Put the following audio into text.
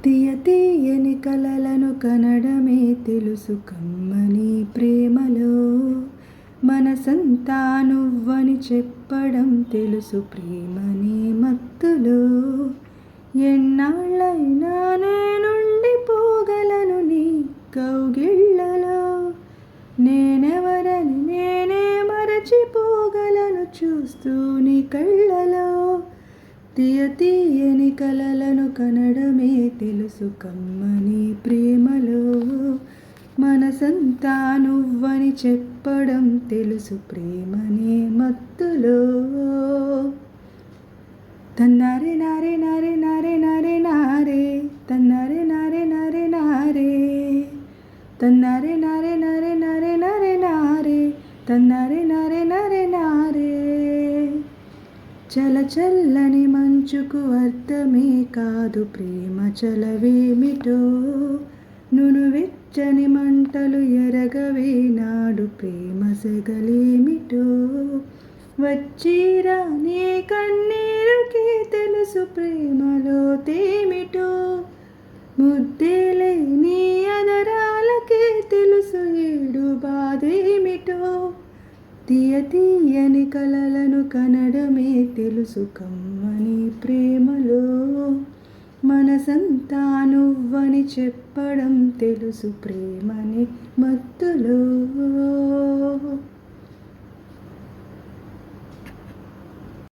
తీయ తీయని కలలను కనడమే తెలుసు కమ్మని ప్రేమలో, మనసంతా నువ్వని చెప్పడం తెలుసు ప్రేమని మత్తులో. ఎన్నాళ్ళైనా నేనుండిపోగలను నీ కౌగిళ్ళలో, నేనెవరని నేనే మరచిపోగలను చూస్తూ నీ కళ్ళలో. తీయ తీయని కలలను కనడమే తెలుసు కమ్మని ప్రేమలో, మనసంతా నువ్వని చెప్పడం తెలుసు ప్రేమని మత్తులో. తన్నారే నారే నారే నారే నారే నారే, తన్నారే నారే నారే నారే, తన్నారే నారే నారే నారే నారే నారే, తన్నారే నారే నారే నారే. చల చల్లని మంచుకు అర్థమే కాదు ప్రేమ చలవేమిటో, నునువెచ్చని మంటలు ఎరగవే నాడు ప్రేమ సెగలేమిటో. వచ్చిరా నీ కన్నీరుకి తెలుసు ప్రేమలో తేమిటో, ముద్దేలే నీ అదరాలకే తెలుసు ఏడు బాధేమిటో. తీయ తీయని కలలను కనడమే తెలుసు కమ్మని ప్రేమలో, మనసంతా నువ్వని చెప్పడం తెలుసు ప్రేమని మత్తులో.